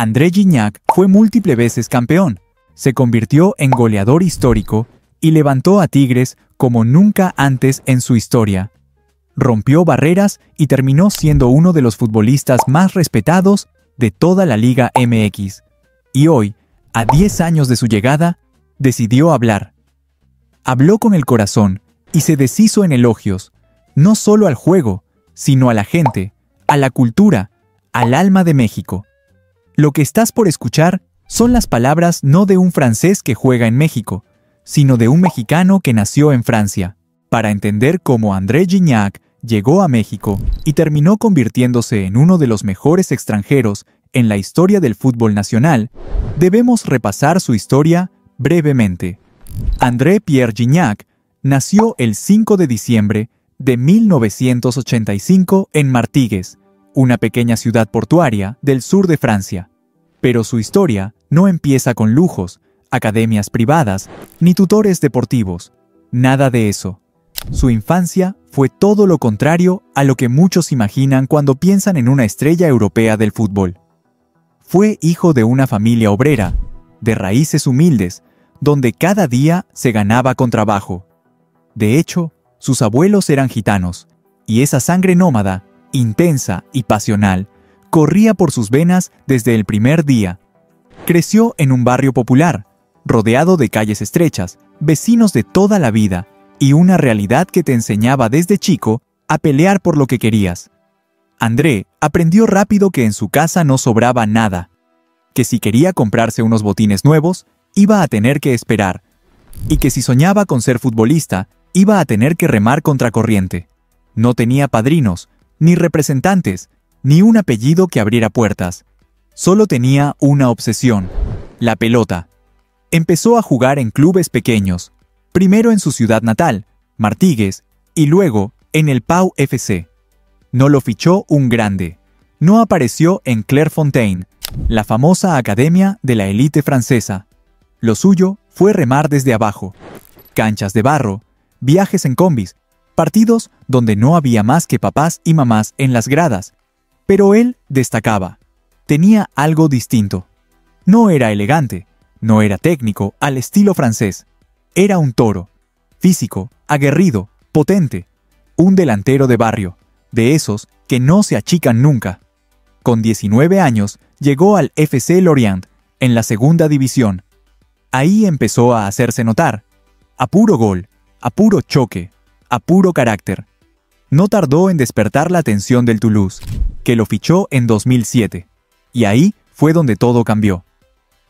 André Gignac fue múltiples veces campeón, se convirtió en goleador histórico y levantó a Tigres como nunca antes en su historia. Rompió barreras y terminó siendo uno de los futbolistas más respetados de toda la Liga MX. Y hoy, a 10 años de su llegada, decidió hablar. Habló con el corazón y se deshizo en elogios, no solo al juego, sino a la gente, a la cultura, al alma de México. Lo que estás por escuchar son las palabras no de un francés que juega en México, sino de un mexicano que nació en Francia. Para entender cómo André Gignac llegó a México y terminó convirtiéndose en uno de los mejores extranjeros en la historia del fútbol nacional, debemos repasar su historia brevemente. André Pierre Gignac nació el 5 de diciembre de 1985 en Martigues, una pequeña ciudad portuaria del sur de Francia. Pero su historia no empieza con lujos, academias privadas, ni tutores deportivos. Nada de eso. Su infancia fue todo lo contrario a lo que muchos imaginan cuando piensan en una estrella europea del fútbol. Fue hijo de una familia obrera, de raíces humildes, donde cada día se ganaba con trabajo. De hecho, sus abuelos eran gitanos, y esa sangre nómada, intensa y pasional, corría por sus venas desde el primer día. Creció en un barrio popular, rodeado de calles estrechas, vecinos de toda la vida, y una realidad que te enseñaba desde chico a pelear por lo que querías. André aprendió rápido que en su casa no sobraba nada, que si quería comprarse unos botines nuevos, iba a tener que esperar, y que si soñaba con ser futbolista, iba a tener que remar contracorriente. No tenía padrinos, ni representantes, ni un apellido que abriera puertas. Solo tenía una obsesión: la pelota. Empezó a jugar en clubes pequeños, primero en su ciudad natal, Martigues, y luego en el Pau FC. No lo fichó un grande. No apareció en Clairefontaine, la famosa academia de la élite francesa. Lo suyo fue remar desde abajo. Canchas de barro, viajes en combis, partidos donde no había más que papás y mamás en las gradas. Pero él destacaba. Tenía algo distinto. No era elegante, no era técnico al estilo francés. Era un toro, físico, aguerrido, potente, un delantero de barrio, de esos que no se achican nunca. Con 19 años llegó al FC Lorient, en la segunda división. Ahí empezó a hacerse notar, a puro gol, a puro choque, a puro carácter. No tardó en despertar la atención del Toulouse, que lo fichó en 2007, y ahí fue donde todo cambió.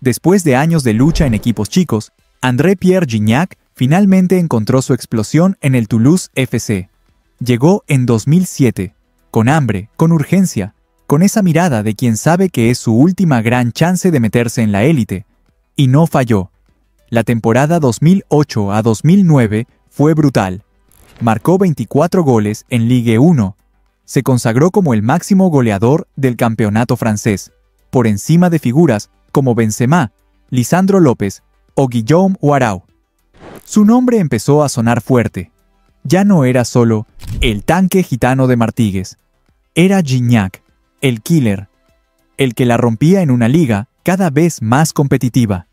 Después de años de lucha en equipos chicos, André Pierre Gignac finalmente encontró su explosión en el Toulouse FC. Llegó en 2007, con hambre, con urgencia, con esa mirada de quien sabe que es su última gran chance de meterse en la élite, y no falló. La temporada 2008 a 2009 fue brutal. Marcó 24 goles en Ligue 1. Se consagró como el máximo goleador del campeonato francés, por encima de figuras como Benzema, Lisandro López o Guillaume Warau. Su nombre empezó a sonar fuerte. Ya no era solo el tanque gitano de Martigues. Era Gignac, el killer, el que la rompía en una liga cada vez más competitiva.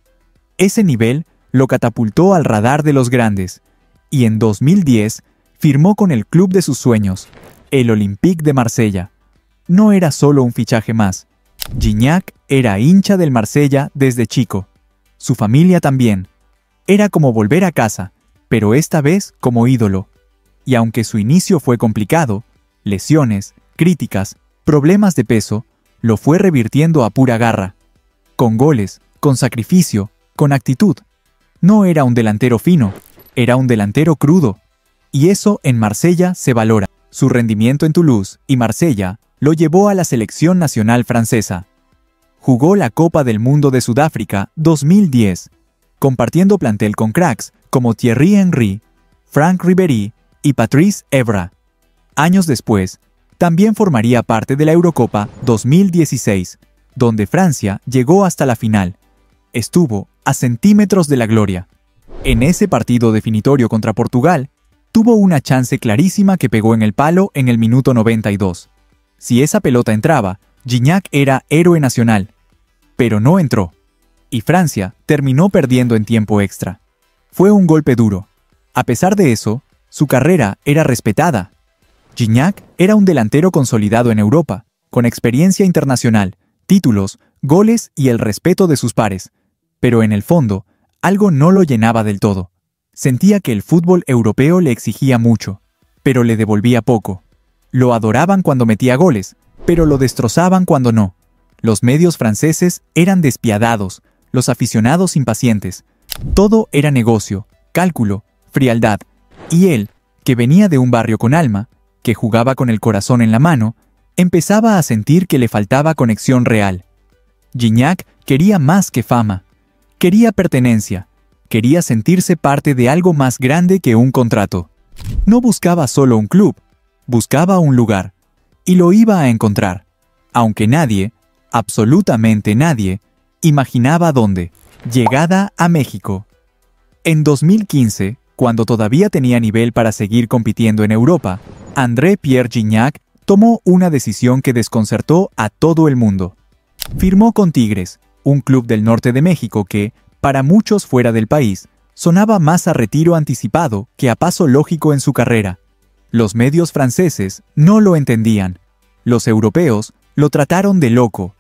Ese nivel lo catapultó al radar de los grandes, y en 2010 firmó con el club de sus sueños, el Olympique de Marsella. No era solo un fichaje más. Gignac era hincha del Marsella desde chico. Su familia también. Era como volver a casa, pero esta vez como ídolo. Y aunque su inicio fue complicado, lesiones, críticas, problemas de peso, lo fue revirtiendo a pura garra. Con goles, con sacrificio, con actitud. No era un delantero fino, era un delantero crudo. Y eso en Marsella se valora. Su rendimiento en Toulouse y Marsella lo llevó a la selección nacional francesa. Jugó la Copa del Mundo de Sudáfrica 2010, compartiendo plantel con cracks como Thierry Henry, Franck Ribéry y Patrice Evra. Años después, también formaría parte de la Eurocopa 2016, donde Francia llegó hasta la final. Estuvo a centímetros de la gloria. En ese partido definitorio contra Portugal, tuvo una chance clarísima que pegó en el palo en el minuto 92. Si esa pelota entraba, Gignac era héroe nacional. pero no entró, y Francia terminó perdiendo en tiempo extra. Fue un golpe duro. A pesar de eso, su carrera era respetada. Gignac era un delantero consolidado en Europa, con experiencia internacional, títulos, goles y el respeto de sus pares. Pero en el fondo, algo no lo llenaba del todo. Sentía que el fútbol europeo le exigía mucho, pero le devolvía poco. Lo adoraban cuando metía goles, pero lo destrozaban cuando no. Los medios franceses eran despiadados, los aficionados impacientes. Todo era negocio, cálculo, frialdad. Y él, que venía de un barrio con alma, que jugaba con el corazón en la mano, empezaba a sentir que le faltaba conexión real. Gignac quería más que fama. Quería pertenencia. Quería sentirse parte de algo más grande que un contrato. No buscaba solo un club, buscaba un lugar. Y lo iba a encontrar, aunque nadie, absolutamente nadie, imaginaba dónde. Llegada a México. En 2015, cuando todavía tenía nivel para seguir compitiendo en Europa, André-Pierre Gignac tomó una decisión que desconcertó a todo el mundo. Firmó con Tigres, un club del norte de México que, para muchos fuera del país, sonaba más a retiro anticipado que a paso lógico en su carrera. Los medios franceses no lo entendían. Los europeos lo trataron de loco.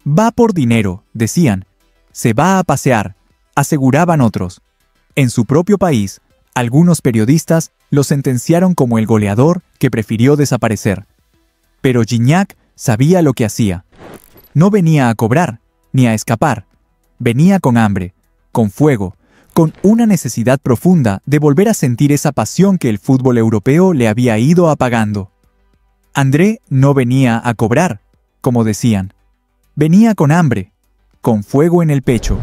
Va por dinero, decían. Se va a pasear, aseguraban otros. En su propio país, algunos periodistas lo sentenciaron como el goleador que prefirió desaparecer. Pero Gignac sabía lo que hacía. No venía a cobrar, ni a escapar. Venía con hambre, con fuego, con una necesidad profunda de volver a sentir esa pasión que el fútbol europeo le había ido apagando. André no venía a cobrar, como decían. Venía con hambre, con fuego en el pecho,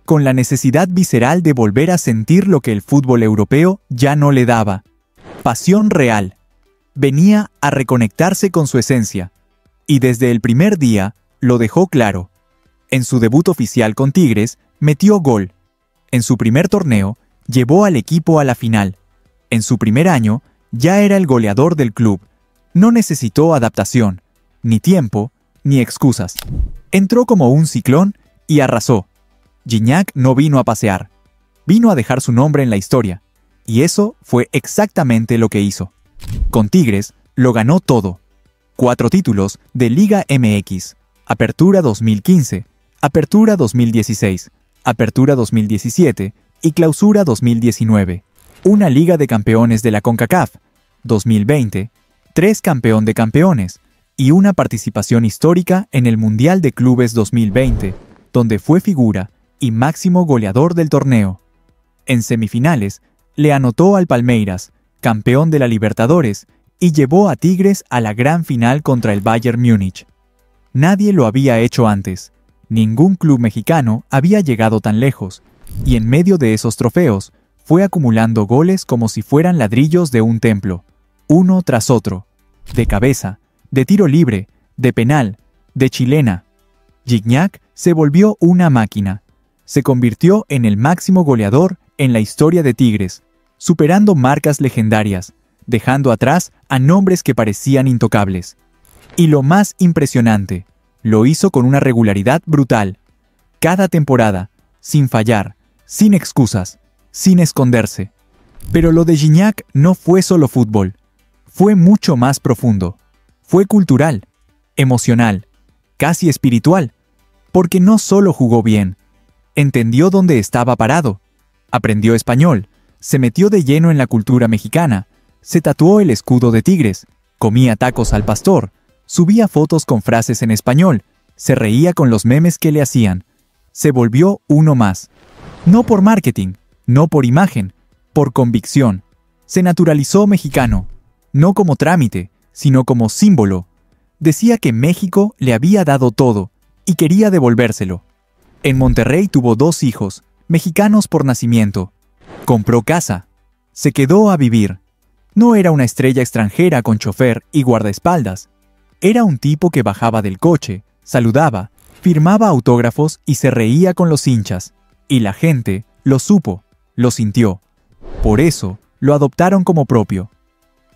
con la necesidad visceral de volver a sentir lo que el fútbol europeo ya no le daba. Pasión real. Venía a reconectarse con su esencia. Y desde el primer día lo dejó claro. En su debut oficial con Tigres, metió gol. En su primer torneo, llevó al equipo a la final. En su primer año, ya era el goleador del club. No necesitó adaptación, ni tiempo, ni excusas. Entró como un ciclón y arrasó. Gignac no vino a pasear. Vino a dejar su nombre en la historia. Y eso fue exactamente lo que hizo. Con Tigres, lo ganó todo. 4 títulos de Liga MX. Apertura 2015, Apertura 2016, Apertura 2017 y Clausura 2019. Una Liga de Campeones de la CONCACAF. 2020, 3 Campeón de Campeones. Y una participación histórica en el Mundial de Clubes 2020, donde fue figura y máximo goleador del torneo. En semifinales, le anotó al Palmeiras, campeón de la Libertadores, y llevó a Tigres a la gran final contra el Bayern Múnich. Nadie lo había hecho antes. Ningún club mexicano había llegado tan lejos, y en medio de esos trofeos, fue acumulando goles como si fueran ladrillos de un templo, uno tras otro, de cabeza, de tiro libre, de penal, de chilena. Gignac se volvió una máquina. Se convirtió en el máximo goleador en la historia de Tigres, superando marcas legendarias, dejando atrás a nombres que parecían intocables. Y lo más impresionante, lo hizo con una regularidad brutal. Cada temporada, sin fallar, sin excusas, sin esconderse. Pero lo de Gignac no fue solo fútbol, fue mucho más profundo. Fue cultural, emocional, casi espiritual, porque no solo jugó bien, entendió dónde estaba parado, aprendió español, se metió de lleno en la cultura mexicana, se tatuó el escudo de Tigres, comía tacos al pastor, subía fotos con frases en español, se reía con los memes que le hacían, se volvió uno más. No por marketing, no por imagen, por convicción. Se naturalizó mexicano, no como trámite, sino como símbolo. Decía que México le había dado todo y quería devolvérselo. En Monterrey tuvo 2 hijos, mexicanos por nacimiento. Compró casa. Se quedó a vivir. No era una estrella extranjera con chofer y guardaespaldas. Era un tipo que bajaba del coche, saludaba, firmaba autógrafos y se reía con los hinchas. Y la gente lo supo, lo sintió. Por eso lo adoptaron como propio.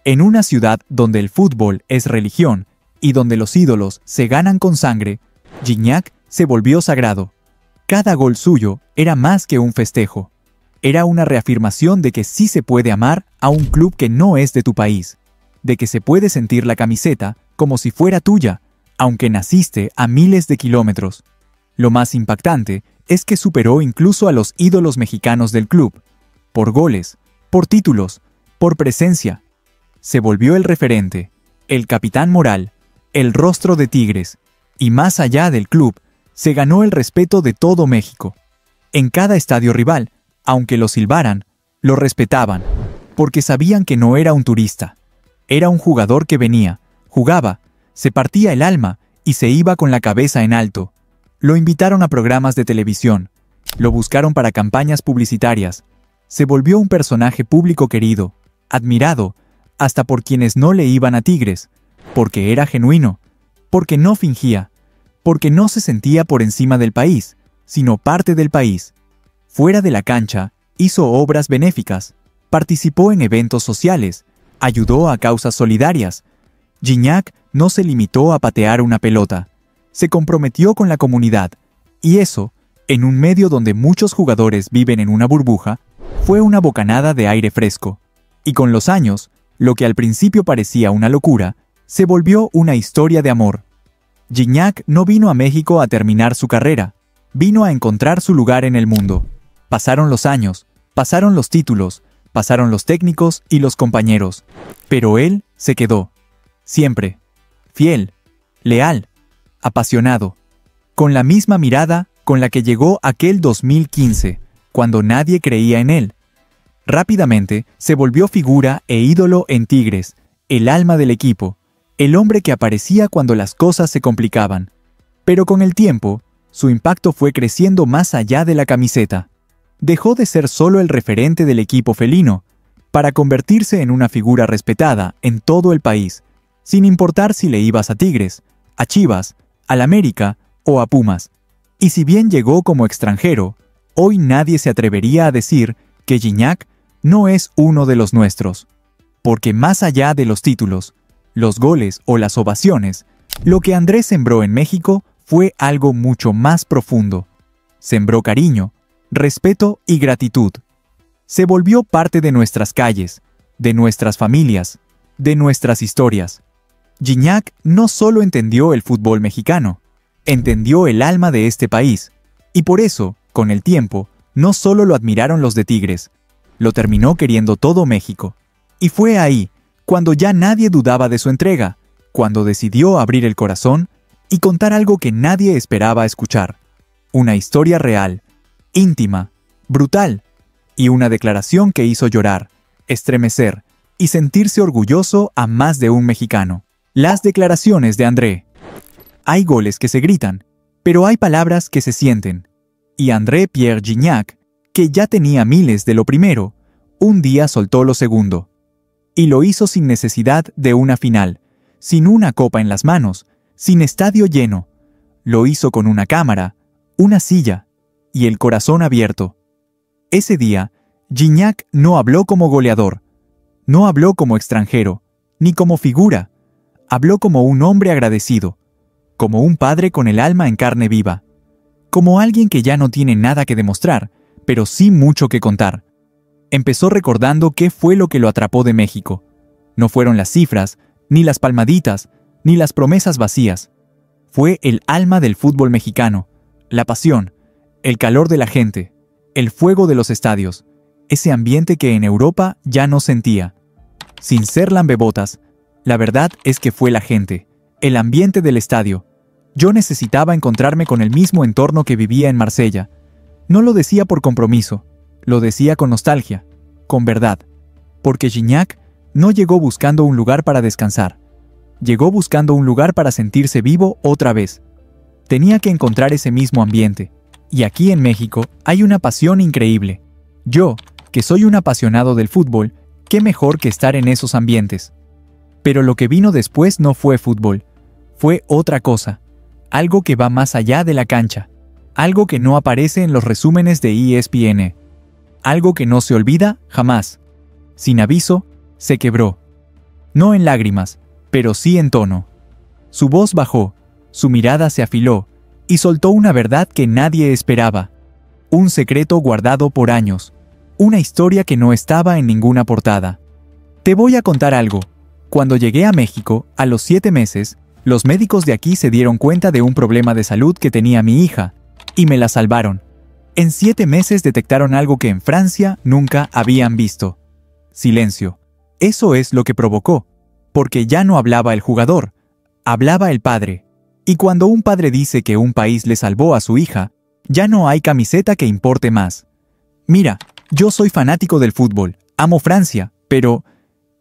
En una ciudad donde el fútbol es religión y donde los ídolos se ganan con sangre, Gignac se volvió sagrado. Cada gol suyo era más que un festejo. Era una reafirmación de que sí se puede amar a un club que no es de tu país, de que se puede sentir la camiseta como si fuera tuya, aunque naciste a miles de kilómetros. Lo más impactante es que superó incluso a los ídolos mexicanos del club, por goles, por títulos, por presencia. Se volvió el referente, el capitán moral, el rostro de Tigres, y más allá del club, se ganó el respeto de todo México. En cada estadio rival, aunque lo silbaran, lo respetaban, porque sabían que no era un turista. Era un jugador que venía, jugaba, se partía el alma y se iba con la cabeza en alto. Lo invitaron a programas de televisión, lo buscaron para campañas publicitarias. Se volvió un personaje público querido, admirado, hasta por quienes no le iban a Tigres, porque era genuino, porque no fingía, porque no se sentía por encima del país, sino parte del país. Fuera de la cancha, hizo obras benéficas, participó en eventos sociales, ayudó a causas solidarias. Gignac no se limitó a patear una pelota, se comprometió con la comunidad, y eso, en un medio donde muchos jugadores viven en una burbuja, fue una bocanada de aire fresco. Y con los años, lo que al principio parecía una locura, se volvió una historia de amor. Gignac no vino a México a terminar su carrera, vino a encontrar su lugar en el mundo. Pasaron los años, pasaron los títulos, pasaron los técnicos y los compañeros, pero él se quedó. Siempre. Fiel, leal, apasionado, con la misma mirada con la que llegó aquel 2015, cuando nadie creía en él. Rápidamente se volvió figura e ídolo en Tigres, el alma del equipo, el hombre que aparecía cuando las cosas se complicaban. Pero con el tiempo, su impacto fue creciendo más allá de la camiseta. Dejó de ser solo el referente del equipo felino, para convertirse en una figura respetada en todo el país, sin importar si le ibas a Tigres, a Chivas, al América o a Pumas. Y si bien llegó como extranjero, hoy nadie se atrevería a decir que Gignac no es uno de los nuestros. Porque más allá de los títulos, los goles o las ovaciones, lo que André sembró en México fue algo mucho más profundo. Sembró cariño, respeto y gratitud. Se volvió parte de nuestras calles, de nuestras familias, de nuestras historias. Gignac no solo entendió el fútbol mexicano, entendió el alma de este país, y por eso, con el tiempo, no solo lo admiraron los de Tigres, lo terminó queriendo todo México. Y fue ahí, cuando ya nadie dudaba de su entrega, cuando decidió abrir el corazón y contar algo que nadie esperaba escuchar. Una historia real, íntima, brutal, y una declaración que hizo llorar, estremecer y sentirse orgulloso a más de un mexicano. Las declaraciones de André. Hay goles que se gritan, pero hay palabras que se sienten. Y André Pierre Gignac, que ya tenía miles de lo primero, un día soltó lo segundo. Y lo hizo sin necesidad de una final, sin una copa en las manos, sin estadio lleno. Lo hizo con una cámara, una silla y el corazón abierto. Ese día, Gignac no habló como goleador, no habló como extranjero, ni como figura. Habló como un hombre agradecido, como un padre con el alma en carne viva, como alguien que ya no tiene nada que demostrar, pero sí mucho que contar. Empezó recordando qué fue lo que lo atrapó de México. No fueron las cifras, ni las palmaditas, ni las promesas vacías. Fue el alma del fútbol mexicano, la pasión, el calor de la gente, el fuego de los estadios, ese ambiente que en Europa ya no sentía. Sin ser lambebotas, la verdad es que fue la gente, el ambiente del estadio. Yo necesitaba encontrarme con el mismo entorno que vivía en Marsella. No lo decía por compromiso, lo decía con nostalgia, con verdad. Porque Gignac no llegó buscando un lugar para descansar. Llegó buscando un lugar para sentirse vivo otra vez. Tenía que encontrar ese mismo ambiente. Y aquí en México hay una pasión increíble. Yo, que soy un apasionado del fútbol, qué mejor que estar en esos ambientes. Pero lo que vino después no fue fútbol, fue otra cosa, algo que va más allá de la cancha, algo que no aparece en los resúmenes de ESPN, algo que no se olvida jamás. Sin aviso, se quebró. No en lágrimas, pero sí en tono. Su voz bajó, su mirada se afiló, y soltó una verdad que nadie esperaba. Un secreto guardado por años. Una historia que no estaba en ninguna portada. Te voy a contar algo. Cuando llegué a México, a los 7 meses, los médicos de aquí se dieron cuenta de un problema de salud que tenía mi hija, y me la salvaron. En 7 meses detectaron algo que en Francia nunca habían visto. Silencio. Eso es lo que provocó, porque ya no hablaba el jugador, hablaba el padre. Y cuando un padre dice que un país le salvó a su hija, ya no hay camiseta que importe más. Mira, yo soy fanático del fútbol, amo Francia, pero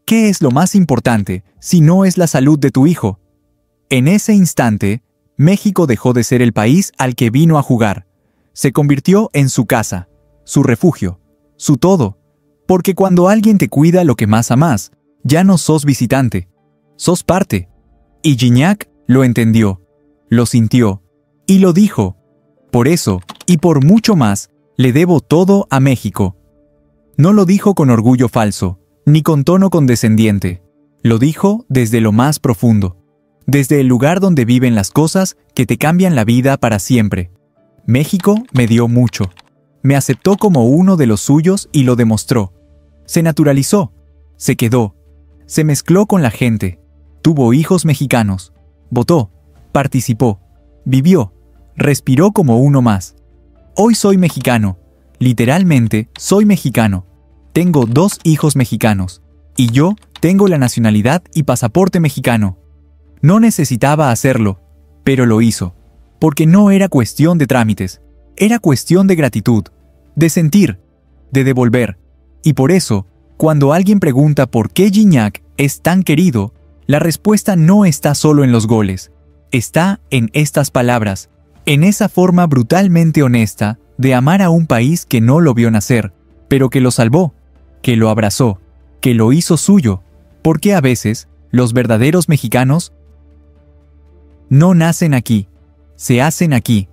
¿qué es lo más importante si no es la salud de tu hijo? En ese instante, México dejó de ser el país al que vino a jugar. Se convirtió en su casa, su refugio, su todo. Porque cuando alguien te cuida lo que más amas, ya no sos visitante, sos parte. Y Gignac lo entendió, lo sintió y lo dijo. Por eso, y por mucho más, le debo todo a México. No lo dijo con orgullo falso, ni con tono condescendiente. Lo dijo desde lo más profundo, desde el lugar donde viven las cosas que te cambian la vida para siempre. México me dio mucho. Me aceptó como uno de los suyos y lo demostró. Se naturalizó, se quedó, se mezcló con la gente, tuvo hijos mexicanos, votó, participó, vivió, respiró como uno más. Hoy soy mexicano, literalmente soy mexicano. Tengo 2 hijos mexicanos, y yo tengo la nacionalidad y pasaporte mexicano. No necesitaba hacerlo, pero lo hizo, porque no era cuestión de trámites, era cuestión de gratitud, de sentir, de devolver. Y por eso, cuando alguien pregunta por qué Gignac es tan querido, la respuesta no está solo en los goles, está en estas palabras, en esa forma brutalmente honesta de amar a un país que no lo vio nacer, pero que lo salvó, que lo abrazó, que lo hizo suyo, porque a veces los verdaderos mexicanos no nacen aquí, se hacen aquí.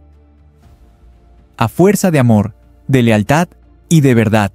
A fuerza de amor, de lealtad y de verdad.